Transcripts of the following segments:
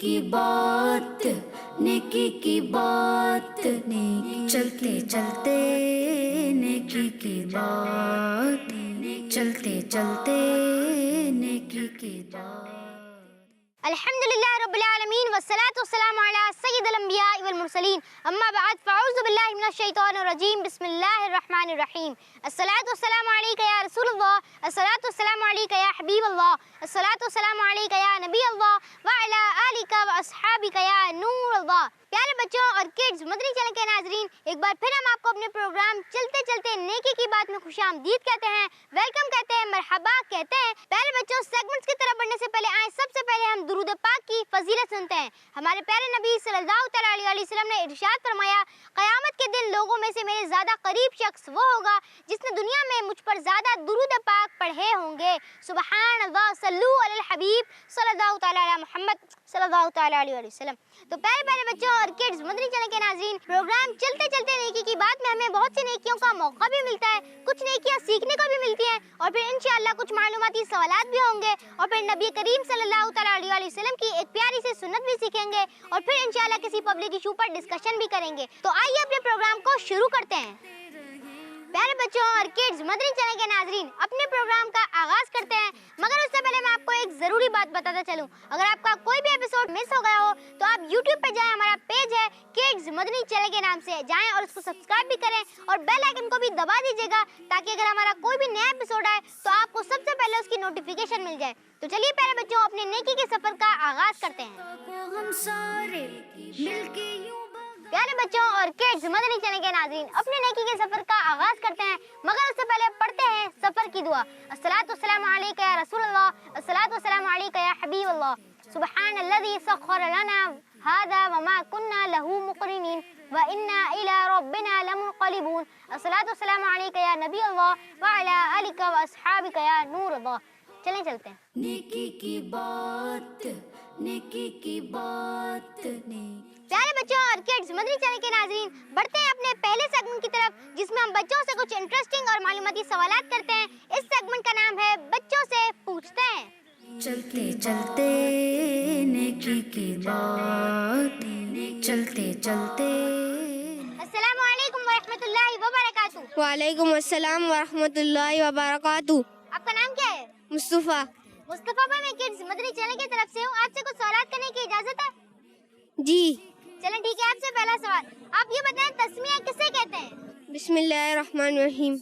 की बात, नेकी की बात, चलते चलते नेकी की बात, चलते चलते नेकी की बात। अल्हम्दुलिल्लाह रब्बिल आलमीन वस्सलातु वस्सलामु अला सय्यिदिल अंबिया वल मुरसलीन अम्मा बाद फ़अऊज़ु बिल्लाहि मिनश शैतानिर रजीम बिस्मिल्लाहिर रहमानिर रहीम अस्सलातु वस्सलामु अलैका या रसूलल्लाह अस्सलातु वस्सलामु अलैका या हबीबल्लाह अस्सलातु वस्सलामु अलैका या नबीअल्लाह व अला आलिका व अस्हाबिका या नूरल्लाह। प्यारे बच्चों और किड्स, मदनी चैनल के नाज़रीन, एक बार फिर हम आपको अपने प्रोग्राम चलते चलते नेकी की बात में खुशामदीद कहते हैं, वेलकम कहते हैं, मरहबा कहते हैं। प्यारे बच्चों, सेगमेंट्स की तरफ बढ़ने से पहले आए सबसे पहले हम दुरूद पाक की फजीलत सुनते हैं। हमारे प्यारे नबी सल्लल्लाहु तआला अलैहि वसल्लम ने इरशाद फरमाया, क़यामत के दिन लोगों में से मेरे ज़्यादा करीब शख्स वो होगा जिसने दुनिया में मुझ पर ज़्यादा दुरूद पाक पढ़े होंगे। सुबहान अल्लाह, सल्लू अलल हबीब सल्लल्लाहु तआला अला मुहम्मद सल्लल्लाहु तआला अलैहि वसल्लम। तो प्यारे प्यारे बच्चों और किड्स, मदनी चैनल के नाज़रीन, प्रोग्राम चलते चलते नेकी की बात में हमें बहुत सी नेकियों का मौका भी मिलता है, कुछ नेकियां सीखने को भी मिलती हैं और फिर इंशाअल्लाह कुछ मालूमाती सवालात भी होंगे और फिर नबी करीम सल्लल्लाहु तआला अलैहि वसल्लम की एक प्यारी सी सुन्नत भी सीखेंगे और फिर इंशाअल्लाह किसी पब्लिक इशू पर डिस्कशन भी करेंगे। तो आइए अपने प्रोग्राम को शुरू करते हैं। प्यारे बच्चों और किड्स, मदनी चैनल के नाज़रीन, अपने प्रोग्राम का आगाज करते हैं, मगर उससे पहले मैं आपको एक ज़रूरी बात बताता चलूं। अगर आपका कोई भी एपिसोड मिस हो गया हो तो आप YouTube पे जाएं, हमारा पेज है किड्स मदनी चैनल के नाम से, जाएं और उसको सब्सक्राइब भी करें और बेल आइकन को भी दबा दीजिएगा ताकि अगर हमारा कोई भी नया एपिसोड आए तो आपको सबसे पहले उसकी नोटिफिकेशन मिल जाए। तो चलिए प्यारे बच्चों, अपने नेकी के सफर का आगाज करते हैं। हम सारे मिलके यूं प्यारे बच्चों और किड्स, मदनी चैनल के नाज़रीन, अपने नेकी के सफर का आगाज करते हैं, मगर उससे पहले पढ़ते हैं सफर की दुआ। अस्सलातु वस्सलामु अलैका या रसूलल्लाह, अस्सलातु वस्सलामु अलैका या हबीबल्लाह, सुब्हानल्लज़ी सख्खर लना हादा व मा कुन्ना लहू मुक़रिनीन व इन्ना इला रब्बिना लमुनक़लिबून, अस्सलातु वस्सलामु अलैका या नबी अल्लाह व अला आलिका व अस्हाबिका या नूर अल्लाह। चलें चलते हैं। नेकी की बात, नेकी की बात, प्यारे बच्चों और किड्स, मदनी चैनल के नाज़रीन, बढ़ते हैं अपने पहले सेगमेंट की तरफ जिसमें हम बच्चों से कुछ इंटरेस्टिंग और मालूमाती सवालात करते हैं। इस सेगमेंट का नाम है बच्चों से पूछते हैं। चलते चलते नेकी की बात, चलते चलते। अस्सलामु अलैकुम व रहमतुल्लाहि व बरकातुहू। वालेकुम अस्सलाम व रहमतुल्लाहि व बरकातुहू। आपका नाम क्या है? मुस्तफ़ा। मुस्तफ़ा भाई, मैं किड्स मदनी चैनल की तरफ से हूँ, आपसे कुछ सवालात करने की इजाजत है? जी। चलें ठीक है, आपसे पहला सवाल, आप ये बताएं तस्मिया किसे कहते हैं? बिस्मिल्लाहिर्रहमानिर्रहीम।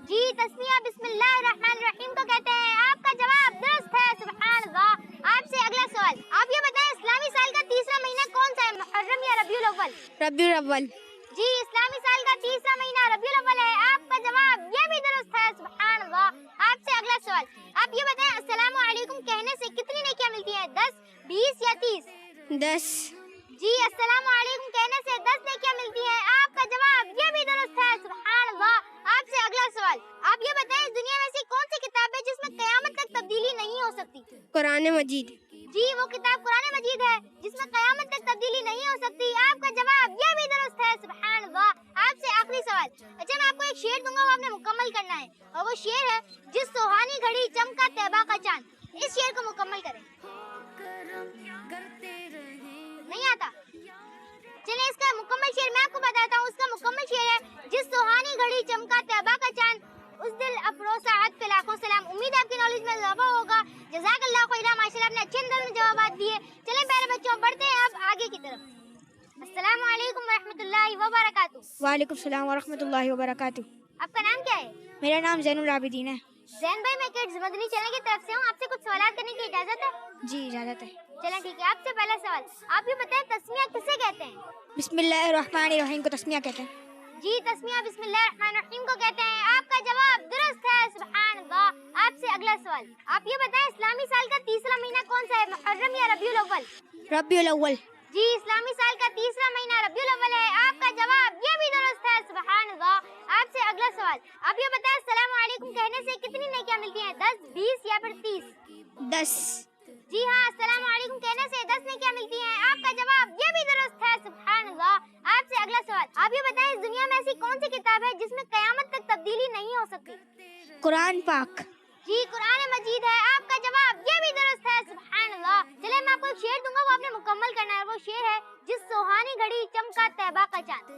जी, तस्मिया बिस्मिल्लाहिर्रहमानिर्रहीम को कहते हैं। आपका जवाब दुरुस्त है, सुभान अल्लाह। आपसे अगला सवाल, आप ये बताएं इस्लामी साल का तीसरा महीना कौन सा है, मुहर्रम या रबीउल अव्वल? रबीउल अव्वल। जी, इस्लामी साल का तीसरा महीना रबीउल अव्वल है। आपका जवाब ये भी दुरुस्त है, सुभान अल्लाह। आपसे अगला सवाल, आप ये बताएं अस्सलामु अलैकुम कहने से कितनी नेकियां मिलती हैं, 10, 20 या 30? 10। जी, अस्सलामु अलैकुम कहने से 10 नेकियां मिलती हैं। आपका जवाब ये भी दुरुस्त है, सुभान अल्लाह। आपसे अगला सवाल, आप ये बताएं इस दुनिया में ऐसी कौन सी किताब है जिसमें कयामत तक तब्दीली नहीं हो सकती? कुरान मजीद। जी, वो किताब कुरान मजीद है जिसमें कयामत तक तब्दीली नहीं हो सकती। आपका जवाब ये भी दुरुस्त है, सुभान अल्लाह। आपसे आखिरी सवाल, अच्छा मैं आपको एक शेर दूंगा, वो आपने मुकम्मल करना है और वो शेर है, जिस सुहानी घड़ी चमका तैबा का चांद। इस शेर को मुकम्मल करें। नहीं आता? चलिए इसका मुकम्मल शेर मैं आपको बताता हूँ। उसका मुकम्मल शेर है, जिस सुहानी घड़ी चमका तैबा का चांद, उस दिल अफरोज़ साहत पे लाखों सलाम। उम्मीद है आपकी नॉलेज में इजाफा होगा। जज़ाकल्लाह खैरा, माशाल्लाह आपने अच्छे अंदाज में जवाब दिए। चलें प्यारे बच्चों, बढ़ते हैं अब आगे की तरफ। अस्सलामु अलैकुम व रहमतुल्लाहि व बरकातुहू। वालेकुम सलाम व रहमतुल्लाहि व बरकातुहू। आपका नाम क्या है? मेरा नाम ज़ैनुल आबिदीन है। जैन भाई, मैं किड्स मदनी चैनल की तरफ से हूँ, आपसे कुछ सवाल करने की इजाजत है? जी, इजाज़त है। चलें ठीक है, आपसे पहला सवाल, आप ये बताएं तस्मिया किसे कहते हैं? बिस्मिल्लाहिर्रहमानिर्रहीम को तस्मिया कहते हैं। जी, तस्मिया बिस्मिल्लाहिर्रहमानिर्रहीम को कहते हैं। आपका जवाब दुरुस्त है, सुभान अल्लाह। आपसे अगला सवाल, आप ये बताएं इस्लामी साल का तीसरा महीना कौन सा है, मुहर्रम या रबीउल अव्वल? रबीउल अव्वल। जी, इस्लामी साल का तीसरा महीना रबीउल अव्वल है। आपका जवाब ये भी दुरुस्त है, सुभान अल्लाह। आपसे अगला सवाल, आप ये बताएं अस्सलामु अलैकुम कहने से कितनी नेकियां मिलती हैं, 10, 20 या फिर 30? 10। जी हाँ, अस्सलामु अलैकुम कहने से 10 नेकियां मिलती हैं। आपका जवाब ये भी दुरुस्त है, सुभान अल्लाह। आपसे अगला सवाल, आप ये बताएं इस दुनिया में ऐसी कौन सी किताब है जिसमें कयामत तक तब्दीली नहीं हो सकती? कुरान पाक। जी, कुरान मजीद है। आपका जवाब ये भी दुरुस्त है, सुभान अल्लाह। चले मैं आपको एक शेर दूंगा, वो نے مکمل کرنا ہے. وہ شعر ہے جس سوہانی گھڑی چمکا طیبہ کا چاند.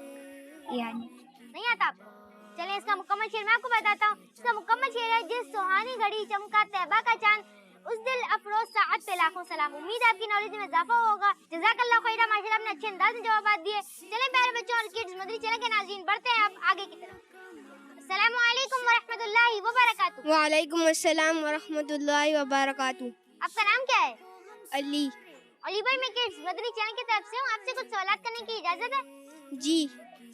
نہیں آتا آپ کو؟ چلیں اس کا مکمل شعر میں آپ کو بتاتا ہوں. اس کا مکمل شعر ہے جس سوہانی گھڑی چمکا طیبہ کا چاند اس دل افروز ساعت پہ لاکھوں سلام. امید ہے آپ کی نالج میں اضافہ ہوگا. جزاک اللہ خیرہ. ماشاءاللہ آپ نے اچھے انداز میں جوابات دیے. چلیں پیارے بچوں اور کڈز مدری چینل کے ناظرین بڑھتے ہیں اب آگے کی طرف. السلام علیکم ورحمۃ اللہ وبرکاتہ. وعلیکم السلام ورحمۃ اللہ وبرکاتہ. آپ کا نام کیا ہے؟ علی. علی بھائی میں کڈز مدری چینل کی طرف سے ہوں. آپ سے کچھ سوالات کرنے کی اجازت ہے؟ جی.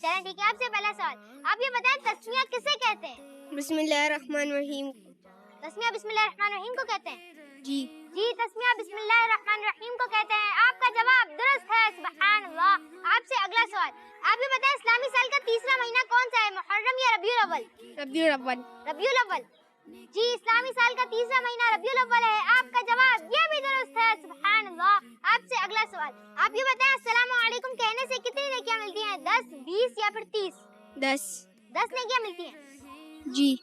چلیں ٹھیک ہے. آپ سے پہلا سوال, آپ یہ بتائیں تسمیہ کسے کہتے ہیں؟ بسم اللہ الرحمن الرحیم. تسمیہ بسم اللہ الرحمن الرحیم کو کہتے ہیں. جی. جی تسمیہ بسم اللہ الرحمن الرحیم کو کہتے ہیں. آپ کا جواب درست ہے. سبحان اللہ. آپ سے اگلا سوال, آپ یہ بتائیں اسلامی سال کا تیسرا مہینہ کون سا ہے, محرم یا ربیع الاول؟ ربیع الاول. ربیع الاول. جی اسلامی سال کا تیسرا مہینہ ربیع الاول ہے. آپ کا جواب یہ بھی درست ہے. سبحان اللہ. آپ سے اگلا سوال, آپ یہ بتائیں السلام علیکم کہنے سے کتنی نیکیاں ملتی ہیں, 10, 20 یا پھر 30؟ 10. 10 نیکیاں ملتی ہیں. جی.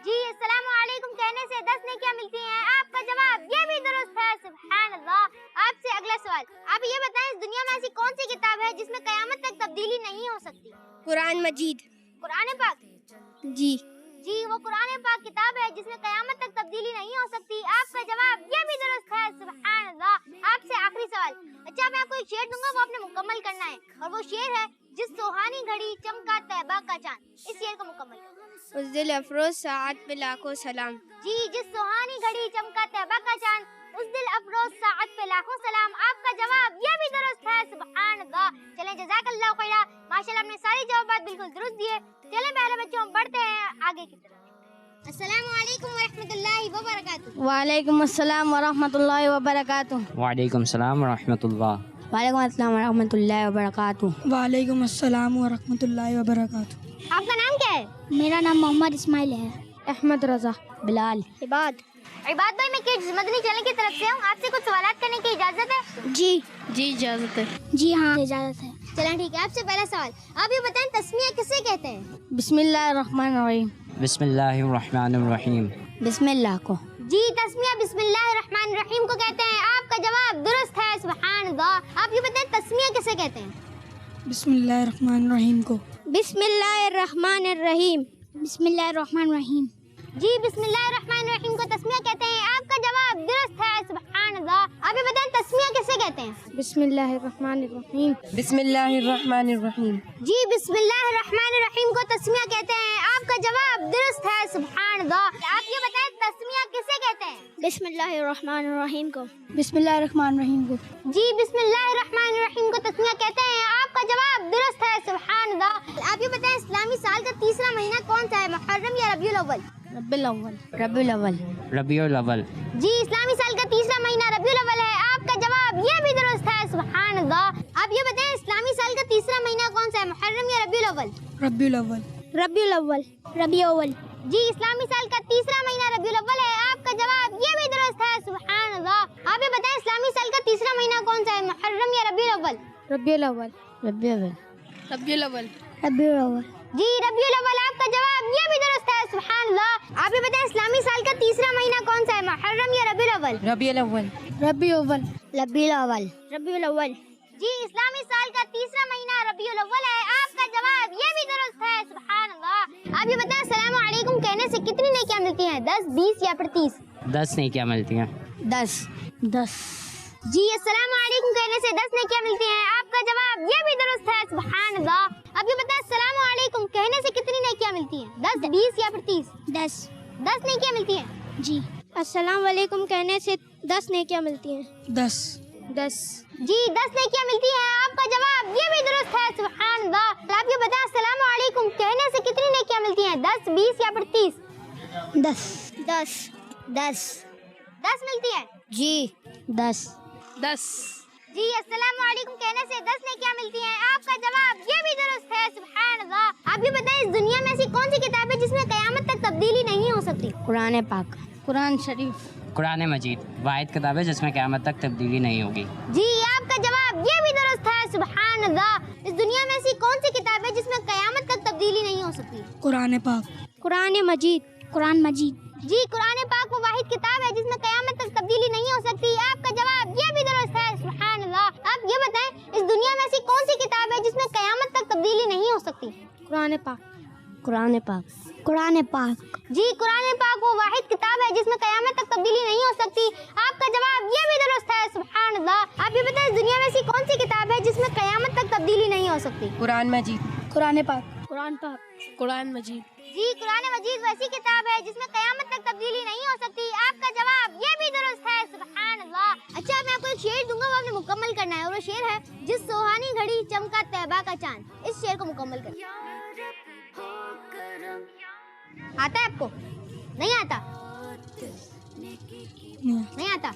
جی السلام علیکم کہنے سے 10 نیکیاں ملتی ہیں. آپ کا جواب یہ بھی درست ہے. سبحان اللہ. آپ سے اگلا سوال, آپ یہ بتائیں اس دنیا میں ایسی کون سی کتاب ہے جس میں قیامت تک تبدیلی نہیں ہو سکتی؟ قرآن مجید. قرآن پاک. جی. جی وہ قرآن پاک کتاب ہے جس میں قیامت تک تبدیلی نہیں ہو سکتی. آپ کا جواب یہ بھی درست ہے. سبحان اللہ. آپ سے آخری سوال, اچھا میں آپ کو ایک شعر دوں گا, وہ آپ نے مکمل کرنا ہے, اور وہ شعر ہے جس سوہانی گھڑی چمکا طیبہ کا چاند. اس شعر کو مکمل کرنا. اس دل افروز ساعت پہ لاکھوں سلام. جی جس سوہانی گھڑی چمکا طیبہ کا چاند اس دل افروز ساعت پہ لاکھوں سلام. آپ کا جواب یہ بھی درست ہے. سبحان اللہ. چلیں جزاک اللہ خیرہ. ماشاءاللہ آپ نے سارے جوابات بالکل درست دیے. چلیں پہلے بچوں ہم بڑھتے ہیں آگے کی طرف. السلام علیکم ورحمۃ اللہ وبرکاتہ. وعلیکم السلام ورحمۃ اللہ وبرکاتہ. وعلیکم السلام ورحمۃ اللہ. وعلیکم السلام ورحمۃ اللہ وبرکاتہ. وعلیکم السلام ورحمۃ اللہ وبرکاتہ. آپ کا نام کیا ہے؟ میرا نام محمد اسماعیل ہے. احمد رضا. بلال. عباد. عباد بھائی میں کڈز مدنی چینل کی طرف سے ہوں. آپ سے کچھ سوالات کرنے کی اجازت ہے؟ جی. جی اجازت ہے. جی ہاں اجازت ہے. چلیں ٹھیک ہے. آپ سے پہلا سوال, آپ یہ بتائیں تسمیہ کسے کہتے ہیں؟ بسم اللہ الرحمن الرحیم. بسم اللہ الرحمن الرحیم. بسم اللہ کو. جی تسمیہ بسم اللہ الرحمن الرحیم کو کہتے ہیں. آپ کا جواب درست ہے. سبحان اللہ. آپ یہ بتائیں تسمیہ کسے کہتے ہیں؟ بسم اللہ الرحمن الرحیم کو. بسم اللہ الرحمن الرحیم. بسم اللہ الرحمن الرحیم. جی بسم اللہ الرحمن الرحیم کو تسمیہ کہتے ہیں. آپ کا جواب درست ہے. سبحان اللہ. آپ یہ بتائیں تسمیہ کسے کہتے ہیں؟ بسم اللہ الرحمن الرحیم. بسم اللہ الرحمن الرحیم. جی بسم اللہ الرحمن الرحیم کو تسمیہ کہتے ہیں. آپ کا جواب درست ہے. سبحان اللہ. آپ یہ بتائیں تسمیہ کسے کہتے ہیں؟ بسم اللہ الرحمن الرحیم کو. بسم اللہ الرحمن الرحیم کو. جی بسم اللہ الرحمن الرحیم کو تسمیہ کہتے ہیں. آپ کا جواب درست ہے. سبحان اللہ. آپ یہ بتائیں اسلامی سال کا تیسرا مہینہ کون سا ہے, محرم یا ربیع الاول؟ ربیع الاول. ربیع الاول. ربیع الاول. جی اسلامی سال کا تیسرا مہینہ ربیع الاول ہے. آپ کا جواب یہ بھی درست ہے. سبحان اللہ. آپ یہ بتائیں اسلامی سال کا تیسرا مہینہ کون سا ہے, محرم یا ربیع الاول؟ ربیع الاول. ربیع الاول. ربیع اول. جی اسلامی سال کا تیسرا مہینہ ربیع الاول ہے. آپ کا جواب یہ بھی درست ہے. سبحان اللہ. آپ یہ بتائیں اسلامی سال کا تیسرا مہینہ کون سا ہے, محرم یا ربیع الاول؟ ربیع الاول. ربیع الاول. ربیع الاول. ربیع الاول. جی ربیع الاول. آپ کا جواب یہ بھی درست ہے. سبحان اللہ. آپ یہ بتائیں اسلامی سال کا تیسرا مہینہ کون سا ہے, محرم یا ربیع الاول؟ ربیع الاول. ربیع اول. ربیع الاول. ربیع الاول. جی اسلامی سال کا تیسرا مہینہ ربیع الاول ہے. آپ کا جواب یہ بھی درست ہے. سبحان اللہ. آپ یہ بتائیں السلام علیکم کہنے سے کتنی نیکیاں ملتی ہیں, 10, 20 یا پھر 30؟ 10 نیکیاں ملتی ہیں. 10. 10. جی السلام علیکم کہنے سے 10 نیکیاں ملتی ہیں. آپ کا جواب یہ بھی درست ہے. سبحان اللہ. آپ یہ بتائیں السلام علیکم کہنے سے کتنی نیکیاں ملتی ہیں, 10, 20 یا پھر 30؟ 10. 10 نیکیاں ملتی ہیں. جی. السلام علیکم کہنے سے 10 نیکیاں ملتی ہیں. 10. 10. جی 10 نیکیاں ملتی ہیں. آپ کا جواب یہ بھی درست ہے. سبحان اللہ. آپ یہ بتائیں السلام علیکم کہنے سے کتنی نیکیاں ملتی ہیں, 10, 20 یا پھر 30؟ 10. 10. 10. 10 ملتی ہیں. جی. 10. 10. جی السلام علیکم کہنے سے 10 نیکیاں ملتی ہیں. آپ کا جواب یہ بھی درست ہے. سبحان اللہ. آپ یہ بتائیں اس دنیا میں ایسی کون سی کتاب ہے جس میں قیامت تک تبدیلی نہیں ہو سکتی؟ قرآن پاک. قرآن شریف. قرآن مجید واحد کتاب ہے جس میں قیامت تک تبدیلی نہیں ہوگی. جی آپ کا جواب یہ بھی درست ہے. سبحان اللہ. اس دنیا میں ایسی کون سی کتاب ہے جس میں قیامت تک تبدیلی نہیں ہو سکتی؟ قرآن پاک. قرآن مجید. قرآن مجید. جی قرآن پاک وہ واحد کتاب ہے جس میں قیامت تک تبدیلی نہیں ہو سکتی. آپ کا جواب یہ بھی درست ہے. سبحان اللہ. قرآن پاک. قرآن پاک. قرآن پاک. جی قرآن پاک وہ واحد کتاب ہے جس میں قیامت تک تبدیلی نہیں ہو سکتی. آپ کا جواب یہ بھی درست ہے. سبحان اللہ. آپ یہ بتائیں دنیا میں ایسی کون سی کتاب ہے جس میں قیامت تک تبدیلی نہیں ہو سکتی؟ قرآن مجید. قرآن پاک. قرآن پاک. قرآن مجید. جی قرآن مجید ویسی کتاب ہے جس میں قیامت تک تبدیلی نہیں ہو سکتی. آپ کا جواب یہ بھی درست ہے. سبحان اللہ. اچھا میں آپ کو ایک شعر دوں گا وہ آپ نے مکمل کرنا ہے اور وہ شعر ہے جس سوہانی گھڑی چمکا طیبہ کا چاند. اس شعر کو مکمل کرنا آتا ہے آپ کو؟ نہیں آتا؟ نہیں آتا؟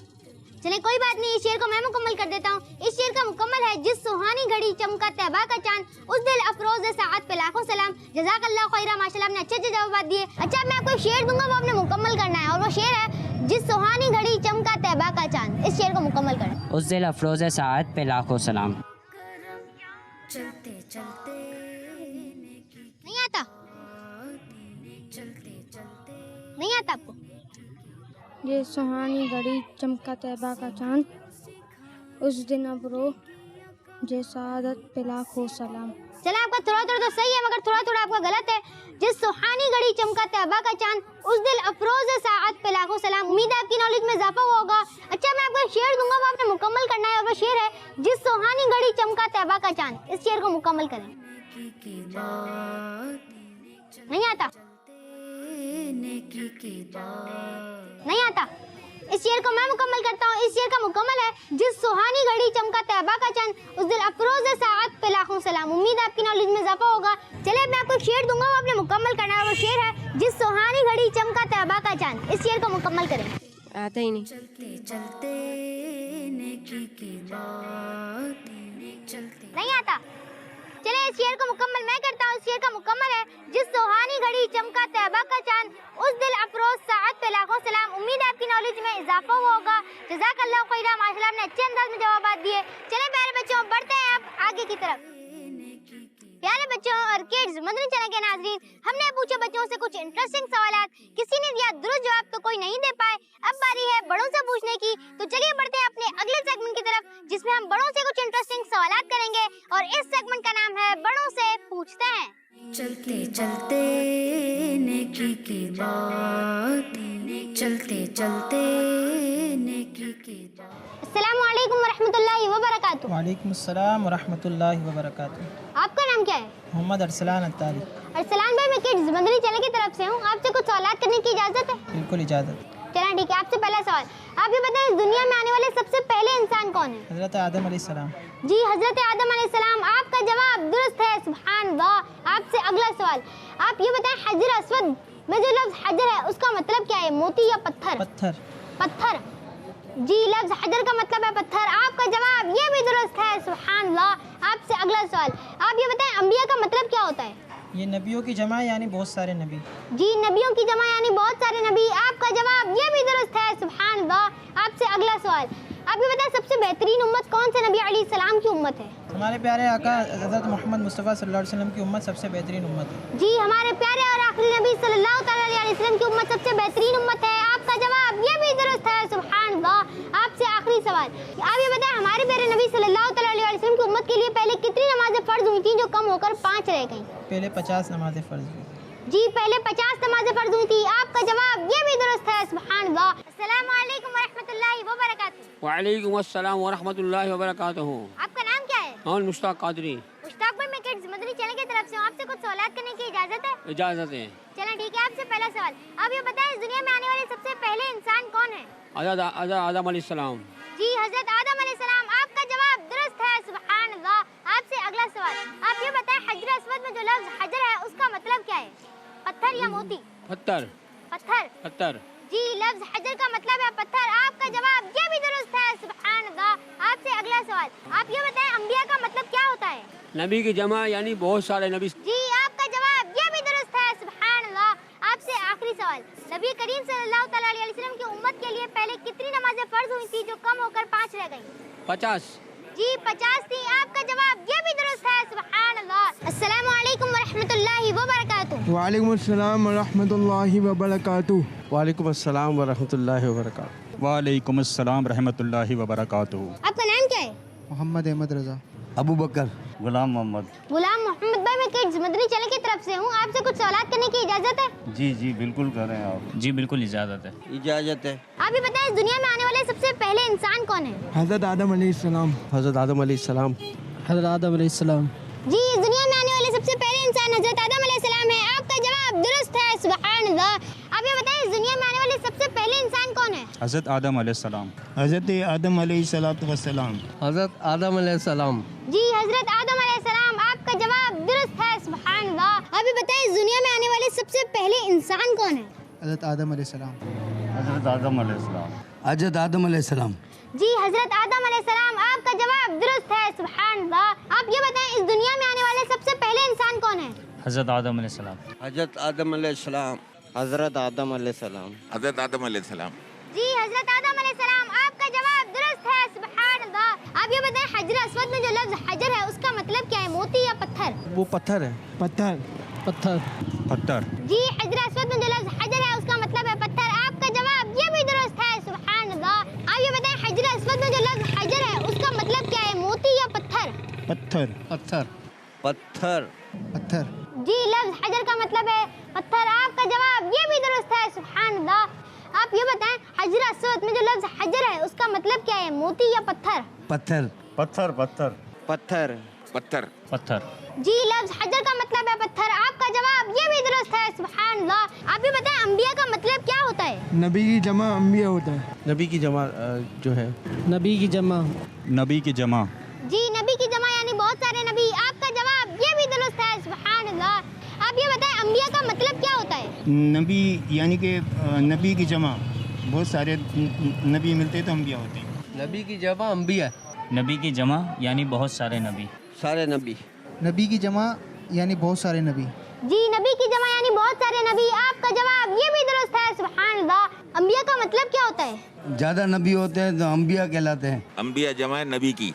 چلیں کوئی بات نہیں. اس شعر کو میں مکمل کر دیتا ہوں. اس شعر کا مکمل ہے جس سوہانی گھڑی چمکا طیبہ کا چاند اس دل افروز ساعت پہ لاکھوں سلام. جزاک اللہ خیرہ. ماشاء اللہ آپ نے اچھے اچھے جوابات دیے. اچھا میں آپ کو ایک شعر دوں گا وہ آپ نے مکمل کرنا ہے اور وہ شعر ہے جس سوہانی گھڑی چمکا طیبہ کا چاند. اس شعر کو مکمل کریں. اس دل افروز ساعت پہ لاکھوں سلام. چلتے چلتے نہیں آتا؟ چلتے چلتے نہیں آتا آپ کو؟ یہ سہانی گھڑی چمکا طیبہ کا چاند اس دن ابرو جے سعادت پہ لاکھوں سلام. چلیں آپ کا تھوڑا تھوڑا تو صحیح ہے مگر تھوڑا تھوڑا آپ کا غلط ہے. جس سبحانی گھڑی چمکا طیبہ کا چاند اس دل افروز ساعت پہ لاکھوں سلام. امید ہے آپ کی نالج میں اضافہ ہوا ہوگا. اچھا میں آپ کو ایک شعر دوں گا وہ آپ نے مکمل کرنا ہے اور وہ شعر ہے جس سبحانی گھڑی چمکا طیبہ کا چاند. اس شعر کو مکمل کریں. کی بات نہیں آتا؟ نیکی کی بات نہیں آتا؟ اس شعر کو میں مکمل کرتا ہوں. اس شعر کا مکمل ہے جس سبحانی گھڑی چمکا طیبہ کا چاند اس دل افروز ساعت پہ لاکھوں سلام. امید ہے آپ کی نالج میں اضافہ ہوگا. چلے میں آپ کو ایک شعر دوں گا وہ آپ نے مکمل کرنا ہے اور وہ شعر ہے جس سبحانی گھڑی چمکا طیبہ کا چاند. اس شعر کو مکمل کریں. آتا ہی نہیں. چلتے چلتے نیکی کی بات چلتے نہیں آتا؟ چلے اس شعر کو مکمل میں کرتا ہوں. اس شعر کا مکمل ہے جس سبحانی گھڑی چمکا طیبہ کا چاند اس دل افروز ساعت پہ لاکھوں سلام. امید ہے آپ کی نالج میں اضافہ ہوا ہوگا. جزاک اللہ خیرہ. ماشاء اللہ آپ نے اچھے انداز میں جوابات دیے. چلیں پیارے بچوں بڑھتے ہیں اب آگے کی طرف. پیارے بچوں اور کڈز مدنی چینل کے ناظرین ہم نے پوچھے بچوں سے کچھ انٹرسٹنگ سوالات. کسی نے دیا درست جواب تو کوئی نہیں دے پائے. اب باری ہے بڑوں سے پوچھنے کی. تو چلیے بڑھتے ہیں اپنے اگلے سیگمنٹ کی طرف جس میں ہم بڑوں سے کچھ انٹرسٹنگ سوالات کریں گے اور اس سیگمنٹ کا نام ہے بڑوں سے پوچھتے ہیں. چلتے چلتے نیکی کی بات چلتے چلتے نیکی کی بات. السلام علیکم ورحمۃ اللہ وبرکاتہ. وعلیکم السلام ورحمۃ اللہ وبرکاتہ. آپ کا نام کیا ہے؟ محمد ارسلان اتاری. ارسلان بھائی میں کڈز مدنی چینل کی طرف سے ہوں. آپ سے کچھ سوالات کرنے کی اجازت ہے؟ بالکل اجازت. چلیں ٹھیک ہے. آپ سے پہلا سوال آپ یہ بتائیں اس دنیا میں آنے والے سب سے پہلے انسان کون ہے؟ حضرت آدم علیہ السلام. جی حضرت آدم علیہ السلام. آپ کا جواب درست ہے. سبحان اللہ. آپ سے اگلا سوال آپ یہ بتائیں حجر اسود میں جو لفظ حجر ہے اس کا مطلب کیا ہے؟ موتی یا پتھر؟ پتھر. پتھر. جی لفظ حجر کا مطلب ہے پتھر. آپ کا جواب یہ بھی درست ہے. سبحان اللہ. آپ سے اگلا سوال آپ یہ بتائیں انبیاء کا مطلب کیا ہوتا ہے؟ یہ نبیوں کی جمع یعنی بہت سارے نبی. جی نبیوں کی جمع یعنی بہت سارے نبی. آپ کا جواب یہ بھی درست ہے. سبحان اللہ. آپ سے اگلا سوال آپ یہ بتائیں سب سے بہترین امت کون سے نبی علیہ السلام کی امت ہے؟ ہمارے پیارے آقا حضرت محمد مصطفیٰ صلی اللہ علیہ وسلم کی امت سب سے بہترین امت ہے. جی ہمارے پیارے اور آخری نبی صلی اللہ تعالیٰ علیہ وسلم کی امت سب سے بہترین امت ہے. آپ کا جواب یہ بھی درست ہے. سبحان اللہ. آپ سے آخری سوال آپ یہ بتائیں ہمارے پیارے نبی صلی اللہ تعالیٰ علیہ وسلم کی امت کے لیے پہلے کتنی نمازیں فرض ہوئی تھیں جو کم ہو کر 5 رہ گئیں؟ پہلے 50 نمازیں فرض ہوئی. جی پہلے 50 نمازیں فرض ہوئی تھی. آپ کا جواب یہ بھی درست ہے. سبحان اللہ. السلام علیکم ورحمۃ اللہ وبرکاتہ. وعلیکم السلام ورحمۃ اللہ وبرکاتہ. آپ کا نام کیا ہے؟ محمد مشتاق قادری. مشتاق بھائی میں کڈز مدنی چینل کی طرف سے ہوں. آپ سے کچھ سوالات کرنے کی اجازت ہے؟ اجازت ہے. چلیں ٹھیک ہے. آپ سے پہلا سوال آپ یہ بتائیں اس دنیا میں آنے والے سب سے پہلے انسان کون ہے؟ حضرت آدم علیہ السلام. جی حضرت آدم علیہ السلام. آپ کا جواب درست ہے. سبحان اللہ. آپ سے اگلا سوال آپ یہ بتائیں حجر اسود میں جو لفظ حجر ہے اس کا مطلب کیا ہے؟ پتھر یا موتی؟ پتھر. پتھر. پتھر. جی لفظ حجر کا مطلب ہے پتھر. آپ کا جواب یہ بھی درست ہے. سبحان اللہ. آپ سے اگلا سوال آپ یہ بتائیں انبیاء کا مطلب کیا ہوتا ہے؟ نبی کی جمع یعنی بہت سارے نبی. جی آپ کا جواب یہ بھی درست ہے. سبحان اللہ. آپ سے آخری سوال نبی کریم صلی اللہ تعالیٰ علیہ وسلم کی امت کے لیے پہلے کتنی نمازیں فرض ہوئی تھی جو کم ہو کر 5 رہ گئیں؟ 50. جی 50 تھی. آپ کا جواب یہ بھی درست ہے. سبحان اللہ. السلام علیکم ورحمۃ اللہ وبرکاتہ. وعلیکم السلام ورحمۃ اللہ وبرکاتہ. وعلیکم السلام ورحمۃ اللہ وبرکاتہ. وعلیکم السلام ورحمۃ اللہ وبرکاتہ. آپ کا نام کیا ہے؟ محمد احمد رضا. ابو بکر. غلام محمد. غلام محمد मुंबई में किड्स मदनी चैनल की तरफ से हूँ। आपसे कुछ सवालात करने की इजाजत है? जी जी बिल्कुल करें आप। जी बिल्कुल इजाज़त है। इजाज़त है। आप ये बताएं, इस दुनिया में आने वाले सबसे पहले इंसान कौन है? हज़रत आदम अलैहिस्सलाम। हज़रत आदम अलैहिस्सलाम। हज़रत आदम अलैहिस्सलाम। जी, इस दुनिया में आने वाले सबसे पहले इंसान हजरत आदम अलैहिस्सलाम है। आपका जवाब दुरुस्त है, सुभान अल्लाह। आप ये बताएं, इस दुनिया में आने वाले सबसे पहले इंसान कौन है? हज़रत आदम अलैहिस्सलाम। हज़रत आदम अलैहिस्सलाम। हज़रत आदम अलैहिस्सलाम। जी, हजरत आदम अलैहिस्सलाम। आपका जवाब दुरुस्त है, सुभान अल्लाह। आप ये बताएं, इस दुनिया में आने वाले सबसे पहले इंसान कौन है? हज़रत आदम अलैहिस्सलाम। हज़रत आदम अलैहिस्सलाम। हज़रत आदम अलैहिस्सलाम। जी, हजरत आदम अलैहिस्सलाम। आपका जवाब दुरुस्त है, सुभान अल्लाह। आप ये बताएं, इस दुनिया में आने वाले सबसे पहले इंसान कौन है? हज़रत आदम अलैहिस्सलाम। हज़रत आदम अलैहिस्सलाम। हज़रत आदम अलैहिस्सलाम। हज़रत आदम अलैहिस्सलाम। जी, हजरत आदम अलैहिस्सलाम। आपका जवाब दुरुस्त है, सुभान अल्लाह। आप ये बताएं, हजर अस्वद में जो लफ्ज हजर है उसका मतलब क्या है, मोती या पत्थर? वो पत्थर है। पत्थर। पत्थर। पत्थर। जी, हजर अस्वद में जो लफ्ज हजर है उसका मतलब है पत्थर। आपका जवाब ये भी दुरुस्त है, सुभान अल्लाह। आप ये बताएं, हजर अस्वद में जो लफ्ज हजर है उसका मतलब क्या है, मोती या पत्थर? पत्थर। पत्थर। पत्थर। पत्थर। जी, लफ्ज हजर का मतलब है पत्थर। आपका जवाब ये भी दुरुस्त है, सुभान अल्लाह। आप ये बताएं, हजर अस्वद में जो लफ्ज हजर है उसका मतलब क्या है, मोती या पत्थर? पत्थर। पत्थर। पत्थर। पत्थर। पत्थर। पत्थर। जी, लफ्ज हजर का मतलब है पत्थर। आपका जवाब ये भी दुरुस्त है, सुभान अल्लाह। आप ये बताएं, अंबिया का मतलब क्या होता है? नबी की जमा अंबिया होता है। नबी की जमा जो है। नबी की जमा। नबी की जमा। जी, नबी की जमा यानी बहुत सारे नबी। आपका जवाब ये भी दुरुस्त है, सुभान अल्लाह। आप ये बताएं, अंबिया का मतलब क्या होता है? नबी यानी कि नबी की जमा, बहुत सारे नबी मिलते तो अंबिया होते हैं। नबी की जमा अंबिया। नबी की जमा यानी बहुत सारे नबी। सारे नबी। नबी की जमा यानी बहुत सारे नबी। जी, नबी की जमा यानी बहुत सारे नबी। आपका जवाब ये भी दुरुस्त है, सुभान अल्लाह। अंबिया का मतलब क्या होता है? ज़्यादा नबी होते हैं तो अंबिया कहलाते हैं। अंबिया जमा नबी की।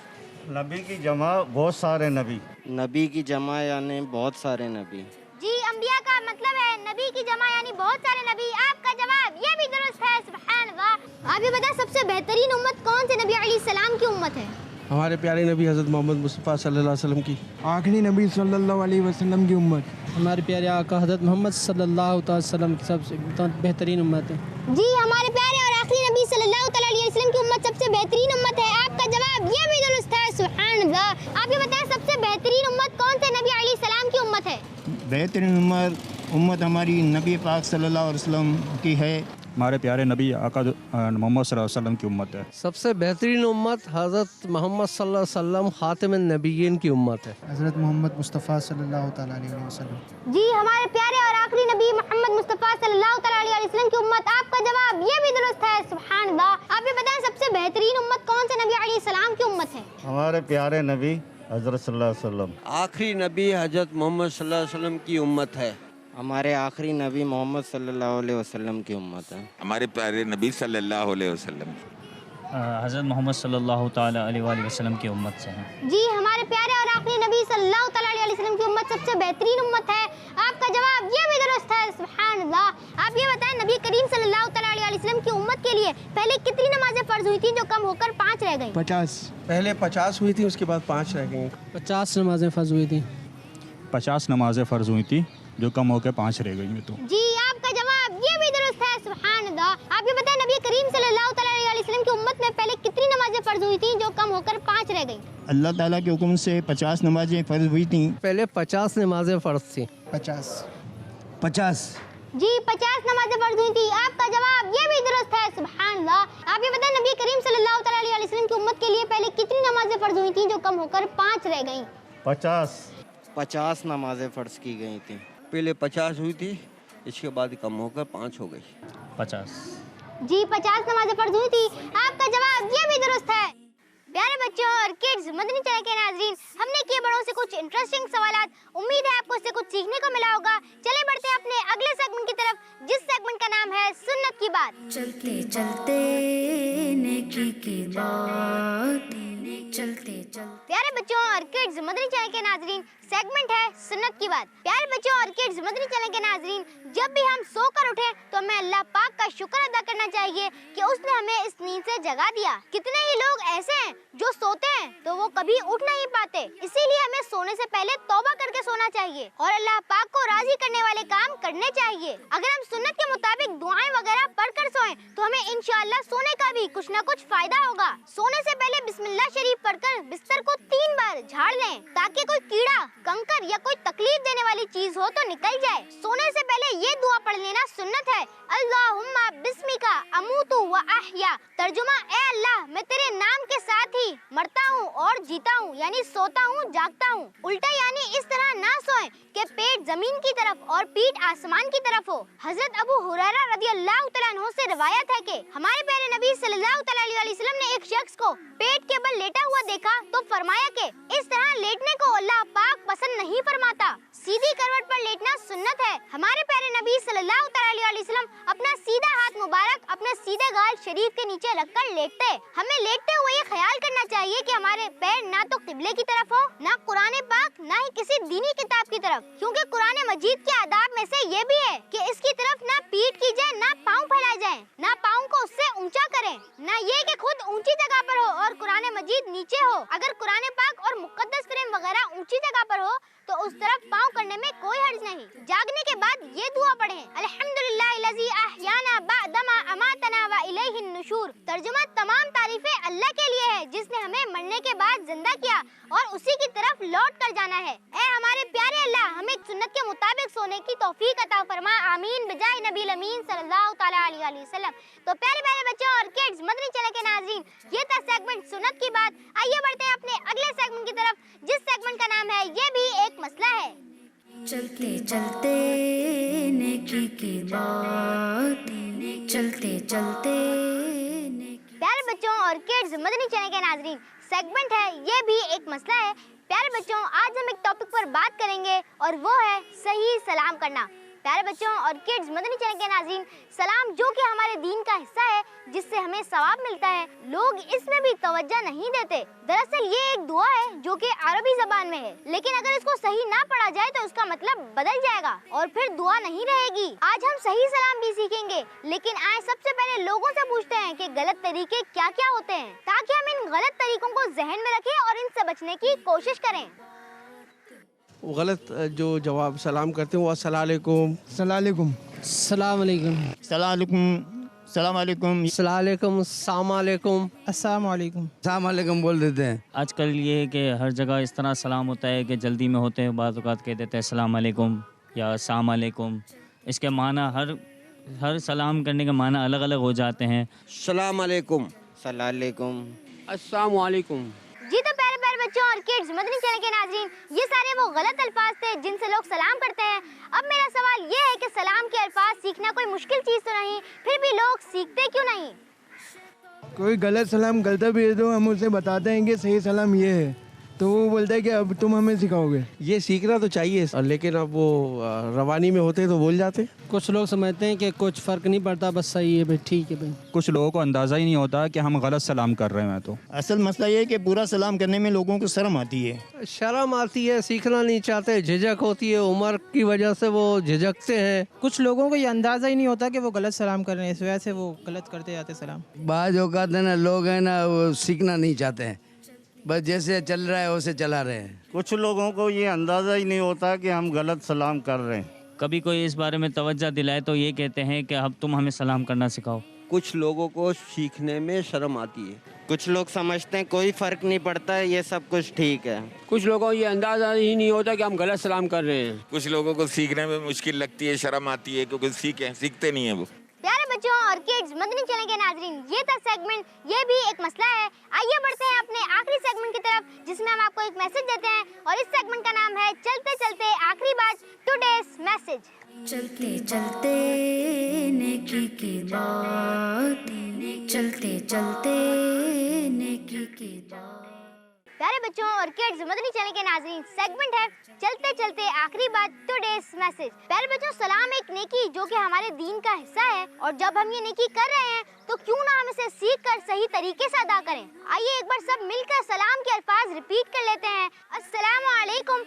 नबी की जमा बहुत सारे नबी। नबी की जमा यानी बहुत सारे नबी। जी, अंबिया का मतलब है नबी की जमा यानी बहुत सारे नबी। आपका जवाब ये भी दुरुस्त है, सुभान अल्लाह। आप ये बताएं, सबसे बेहतरीन उम्मत कौन से नबी अलैहिस्सलाम की उम्मत है? हमारे प्यारे नबी हज़रत मोहम्मद मुस्तफ़ा सल्लल्लाहु अलैहि वसल्लम की। आखिरी नबी सल्लल्लाहु अलैहि वसल्लम की उम्मत। हमारे प्यारे आका हज़रत मोहम्मद सल्लल्लाहु अलैहि वसल्लम की सबसे बेहतरीन उम्मत है। जी, हमारे प्यारे और आखिरी नबी सल्लल्लाहु अलैहि वसल्लम की उम्मत सबसे बेहतरीन उम्मत है। आपका जवाब ये भी दुरुस्त है, सुभान अल्लाह। आप ये बताएं, सबसे बेहतरीन उम्मत कौन से नबी अलैहिस्सलाम की उम्मत है? बेहतरीन उम्मत हमारी नबी पाक सल्लल्लाहु अलैहि वसल्लम की है। हमारे प्यारे नबी आका मोहम्मद सल्लल्लाहु अलैहि वसल्लम की उम्मत है। सबसे बेहतरीन उम्मत हज़रत मोहम्मद सल्लल्लाहु अलैहि वसल्लम ख़ातिमुन नबिय्यीन की उम्मत है। हज़रत मोहम्मद मुस्तफ़ा सल्लल्लाहु तआला अलैहि वसल्लम। जी, हमारे प्यारे और आखिरी नबी मोहम्मद मुस्तफ़ा सल्लल्लाहु अलैहि वसल्लम की उम्मत। आपका जवाब ये भी दुरुस्त है, सुभान अल्लाह। आप ये बताएं, सबसे बेहतरीन उम्मत कौन से नबी अलैहिस्सलाम की उम्मत है? हमारे प्यारे नबी हज़रत सल्लल्लाहु अलैहि वसल्लम। आखिरी नबी हज़रत मोहम्मद सल्लल्लाहु अलैहि वसल्लम की उम्मत है। हमारे आखिरी नबी मोहम्मद सल्लल्लाहु अलैहि वसल्लम की उम्मत है। हमारे प्यारे नबी सल्लल्लाहु अलैहि वसल्लम। हज़रत मोहम्मद सल्लल्लाहु ताला अलैहि वसल्लम की उम्मत से हैं। जी, हमारे प्यारे और आखिरी नबी सल्लल्लाहु अलैहि वसल्लम की उम्मत सबसे बेहतरीन उम्मत है। आपका जवाब ये भी दुरुस्त है, सुभान अल्लाह। आप ये बताएं, नबी करीम सल्लल्लाहु अलैहि वसल्लम की उम्मत के लिए पहले कितनी नमाजें फ़र्ज हुई थी जो कम होकर 5 रह गई? 50। पहले 50 हुई थी, उसके बाद 5 रह गई। 50 नमाजें फ़र्ज हुई थी। 50 नमाजें फ़र्ज हुई थी जो कम होकर 5 रह गई हैं। तो जी, आपका जवाब ये भी दुरुस्त है, सुभान अल्लाह। आप ये बताएं, नबी करीम सल्लल्लाहु अलैहि वसल्लम की उम्मत में पहले कितनी नमाजें फ़र्ज हुई थी जो कम होकर 5 रह गई? अल्लाह ताला के हुक्म से 50 नमाजें फ़र्ज हुई थी। पहले 50 नमाजें फ़र्ज थी। 50। 50। जी, 50 नमाजें फ़र्ज हुई थी। आपका जवाब ये भी दुरुस्त है, सुभान अल्लाह। आप ये बताएं, नबी करीम सल्लल्लाहु अलैहि वसल्लम की उम्मत के लिए पहले कितनी नमाजें फ़र्ज हुई थी जो कम होकर 5 रह गई? 50 नमाजें फ़र्ज की गई थी। पहले 50 हुई थी, इसके बाद कम होकर 5 हो गई। 50। जी, 50 नमाजें फ़र्ज हुई थी। आपका जवाब ये भी दुरुस्त है। प्यारे बच्चों और किड्स मदनी चैनल के नाज़रीन, हमने किए बड़ों से कुछ इंटरेस्टिंग सवालात। उम्मीद है आपको इससे कुछ सीखने को मिला होगा। चले बढ़ते हैं अपने अगले सेगमेंट की तरफ, जिस सेगमेंट का नाम है सुन्नत की बात। चलते चलते नेकी की बात, चलते चलते प्यारे बच्चों और किड्स मदनी चैनल के नाजरीन, सेगमेंट है सुन्नत की बात। प्यारे बच्चों और किड्स मदनी चैनल के नाजरीन, जब भी हम सोकर उठे तो हमें अल्लाह पाक का शुक्र अदा करना चाहिए कि उसने हमें इस नींद से जगा दिया। कितने ही लोग ऐसे हैं जो सोते हैं तो वो कभी उठ नहीं पाते, इसीलिए हमें सोने से पहले तौबा करके सोना चाहिए और अल्लाह पाक को राजी करने वाले काम करने चाहिए। अगर हम सुन्नत के मुताबिक दुआएं वगैरह पढ़कर सोएं तो हमें इंशाअल्लाह सोने का भी कुछ न कुछ फायदा होगा। सोने से पहले बिस्मिल्लाह शरीफ पढ़कर बिस्तर को 3 बार झाड़ लें ताकि कोई कीड़ा, कंकर या कोई तकलीफ देने वाली चीज हो तो निकल जाए। सोने से पहले ये दुआ पढ़ लेना सुन्नत है, अल्लाहुम्मा बिस्मिका अमूतु व अहया। तर्जुमा, ए अल्लाह मैं तेरे नाम के साथ ही मरता हूँ और जीता हूँ, यानी सोता हूँ जागता हूँ। उल्टा यानी इस तरह ना सोएं कि पेट जमीन की तरफ और पीठ आसमान की तरफ हो। हजरत अबू हुरैरा रदियल्लाहु तआला अन्हु से रिवायत है कि हमारे प्यारे नबी सल्लल्लाहु अलैहि वसल्लम ने एक शख्स को पेट के बल लेटा हुआ देखा तो फरमाया कि इस तरह लेटने को अल्लाह पाक पसंद नहीं फरमाता। सीधी करवट पर लेटना सुन्नत है। हमारे प्यारे नबी सल्लल्लाहु अलैहि वसल्लम अपना सीधा हाथ मुबारक अपने सीधे गाल शरीफ के नीचे रखकर लेटते। हमें लेटते हुए ये ख्याल करना चाहिए कि हमारे पैर ना तो किबले की तरफ हो, ना कुरान पाक, ना ही किसी दीनी किताब की तरफ, क्योंकि कुरान मजीद के आदाब में से ये भी है कि इसकी तरफ ना पीठ की जाए, ना पाँव फैलाए जाए, ना पाँव को उससे ऊंचा करें, ना ये कि खुद ऊंची जगह पर हो और कुरान मजीद नीचे हो। अगर कुरान पाक और मुकद्दस फ्रेम वगैरह ऊंची जगह पर हो तो उस तरफ पाँव करने में कोई हर्ज नहीं। जागने के बाद ये दुआ पढ़ें, अल्हम्दुलिल्लाहिल्लज़ी अहयाना बअदमा अमातना व इलैहिन नुशूर। तर्जुमा, तमाम तारीफें अल्लाह के लिए है जिसने हमें मरने के बाद जिंदा किया और उसी की तरफ लौट कर जाना है। ए हमारे प्यारे अल्लाह, हमें सुन्नत के मुताबिक सोने की तौफीक अता फरमा, आमीन बिजाय नबी अमीन सल्लल्लाहु तआला अलैहि वसल्लम। तो प्यारे प्यारे बच्चों और किड्स मदनी चैनल के नाज़रीन, ये था सेगमेंट सुन्नत की बात। आइए बढ़ते हैं अपने अगले सेगमेंट की तरफ, जिस सेगमेंट का नाम है ये भी एक मसला है। चलते चलते नेकी की बात, चलते चलते नेकी। प्यारे बच्चों और किड्स मदनी चैनल के नाज़रीन, सेगमेंट है ये भी एक मसला है। प्यारे बच्चों, आज हम एक टॉपिक पर बात करेंगे और वो है सही सलाम करना। प्यारे बच्चों और किड्स मदनी चैनल के नाज़रीन, सलाम जो कि हमारे दीन का हिस्सा है जिससे हमें सवाब मिलता है, लोग इसमें भी तवज्जो नहीं देते। दरअसल ये एक दुआ है जो कि अरबी ज़बान में है, लेकिन अगर इसको सही ना पढ़ा जाए तो उसका मतलब बदल जाएगा और फिर दुआ नहीं रहेगी। आज हम सही सलाम भी सीखेंगे, लेकिन आए सबसे पहले लोगों से पूछते हैं कि गलत तरीके क्या क्या होते हैं, ताकि हम इन गलत तरीकों को जहन में रखें और इनसे बचने की कोशिश करें। गलत जो जवाब सलाम करते हैं वो अस्सलामुअलैकुम, सलामुअलैकुम, सलामुअलैकुम, सलामुअलैकुम, सलामुअलैकुम, सलामुअलैकुम, सलामुअलैकुम, अस्सलामुअलैकुम। सलामुअलैकुम बोल देते हैं। आजकल ये है कि हर जगह इस तरह सलाम होता है कि जल्दी में होते हैं बाज़ औक़ात कह देते हैं अस्सलाम वालेकुम या अस्सलाम वालेकुम। इसके माना हर सलाम करने के माना अलग अलग हो जाते हैं। सलाम अलैकुम, सलामुअलैकुम, अस्सलाम वालेकुम। जी तो प्यारे प्यारे बच्चों और किड्स मदनी चैनल के नाज़रीन, ये सारे वो गलत अल्फाज थे जिनसे लोग सलाम करते हैं। अब मेरा सवाल ये है कि सलाम के अल्फाज सीखना कोई मुश्किल चीज़ तो नहीं, फिर भी लोग सीखते क्यों नहीं? कोई गलत सलाम गलता भी है तो हम उसे बताते हैं कि सही सलाम ये है, तो वो बोलता है कि अब तुम हमें सिखाओगे। ये सीखना तो चाहिए, लेकिन अब वो रवानी में होते तो बोल जाते। कुछ लोग समझते हैं कि कुछ फ़र्क नहीं पड़ता, बस सही है भाई, ठीक है भाई। कुछ लोगों को अंदाज़ा ही नहीं होता कि हम गलत सलाम कर रहे हैं। तो असल मसला ये है कि पूरा सलाम करने में लोगों को शर्म आती है। शर्म आती है, सीखना नहीं चाहते, झिझक होती है, उम्र की वजह से वो झिझकते हैं। कुछ लोगों को ये अंदाज़ा ही नहीं होता कि वो गलत सलाम कर रहे हैं, इस वजह से वो गलत करते जाते सलाम। बाज़ औक़ात है ना, लोग हैं ना वो सीखना नहीं चाहते हैं, बस जैसे चल रहा है वैसे चला रहे हैं। कुछ लोगों को ये अंदाज़ा ही नहीं होता कि हम गलत सलाम कर रहे हैं। कभी कोई इस बारे में तवज्जो दिलाए तो ये कहते हैं कि अब तुम हमें सलाम करना सिखाओ। कुछ लोगों को सीखने में शर्म आती है। कुछ लोग समझते हैं कोई फ़र्क नहीं पड़ता है, ये सब कुछ ठीक है। कुछ लोगों को ये अंदाज़ा ही नहीं होता कि हम गलत सलाम कर रहे हैं। कुछ लोगों को सीखने में मुश्किल लगती है, शर्म आती है क्योंकि सीखते नहीं है वो। प्यारे बच्चों और किड्स मदनी चैनल के नाज़रीन, ये था सेगमेंट ये भी एक मसला है। आइए बढ़ते हैं अपने आखिरी सेगमेंट की तरफ, जिसमें हम आपको एक मैसेज देते हैं और इस सेगमेंट का नाम है चलते चलते आखिरी बात, टुडेस मैसेज। चलते चलते नेकी की बात, चलते चलते नेकी की बात। प्यारे बच्चों और किड्स मदनी चैनल के नाज़रीन, सेगमेंट है चलते चलते आखिरी बात, टुडेस मैसेज। प्यारे बच्चों, सलाम एक नेकी जो कि हमारे दीन का हिस्सा है और जब हम ये नेकी कर रहे हैं तो تو کیوں نہ ہم اسے سیکھ کر صحیح طریقے سے ادا کریں. آئیے ایک بار سب مل کر سلام کے الفاظ ریپیٹ کر لیتے ہیں. السلام علیکم.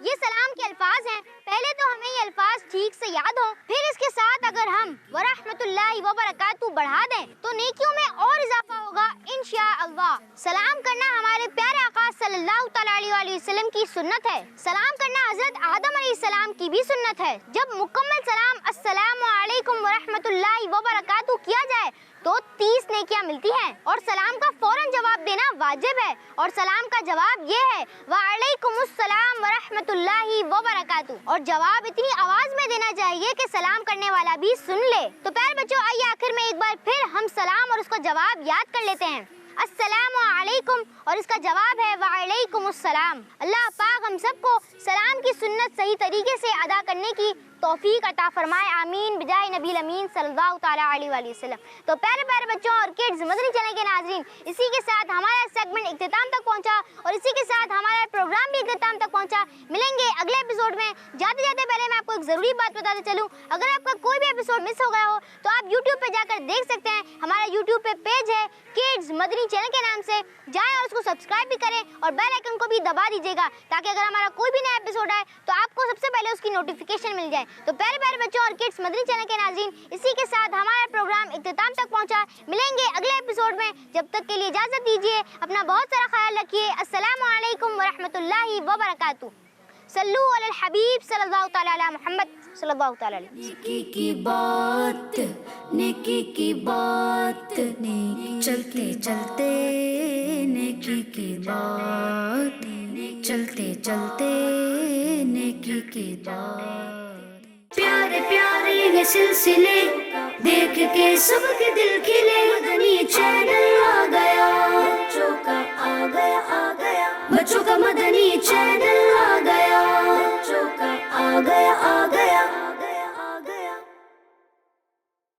یہ سلام کے الفاظ ہیں. پہلے تو ہمیں یہ الفاظ ٹھیک سے یاد ہوں, پھر اس کے ساتھ اگر ہم ورحمۃ اللہ وبرکاتہ بڑھا دیں تو نیکیوں میں اور اضافہ ہوگا انشاءاللہ. سلام کرنا ہمارے پیارے آقا صلی اللہ تعالی علیہ وسلم کی سنت ہے. سلام کرنا حضرت آدم علیہ السلام کی بھی سنت ہے. جب مکمل سلام السلام علیکم ورحمۃ اللہ وبرکاتہ کیا جائے تو 30 نیکیاں ملتی ہیں, اور سلام کا فوراً جواب دینا واجب ہے, اور سلام کا جواب یہ ہے وعلیکم السلام ورحمۃ اللہ وبرکاتہ, اور جواب اتنی آواز میں دینا چاہیے کہ سلام کرنے والا بھی سن لے. تو پیارے بچوں, آئیے آخر میں ایک بار پھر ہم سلام اور اس کا جواب یاد کر لیتے ہیں. السلام علیکم اور اس کا جواب ہے وعلیکم السلام. اللہ پاک ہم سب کو سلام کی سنت صحیح طریقے سے ادا کرنے کی توفیق عطا فرمائے, آمین بجائے نبی الامین صلی اللہ تعالیٰ علیہ وآلہ وسلم. تو پیارے پیارے بچوں اور کڈز مدنی چینل کے ناظرین, اسی کے ساتھ ہمارا سیگمنٹ اختتام تک پہنچا, اور اسی کے ساتھ ہمارا پروگرام بھی اختتام تک پہنچا. ملیں گے اگلے ایپیسوڈ میں. جاتے جاتے پہلے میں آپ کو ایک ضروری بات بتاتے چلوں, اگر آپ کا کوئی بھی ایپیسوڈ مس ہو گیا ہو تو آپ یوٹیوب پہ جا کر دیکھ سکتے ہیں. ہمارا یوٹیوب پہ پیج ہے کڈز مدنی چینل کے نام سے, جائیں اور اس کو سبسکرائب بھی کریں اور بیل آئیکن کو بھی دبا دیجیے گا, تاکہ اگر ہمارا کوئی بھی نیا ایپیسوڈ آئے تو آپ کو سب سے پہلے اس کی نوٹیفیکیشن مل جائے. تو پیارے پیارے بچوں اور کڈز مدنی چینل کے ناظرین, اسی کے ساتھ ہمارا پروگرام اختتام تک پہنچا. ملیں گے اگلے ایپیسوڈ میں, جب تک کے لیے اجازت دیجیے. اپنا بہت سارا خیال رکھیے. السلام علیکم ورحمۃ اللہ وبرکاتہ. صلو علی الحبیب صلی اللہ تعالی علی محمد صلی اللہ تعالی علیہ وسلم. نیکی کی بات, نیکی کی بات, چلتے چلتے نیکی کی بات, چلتے چلتے نیکی کی بات. پیارے پیارے یہ سلسلے دیکھ کے سب کے دل کھلے.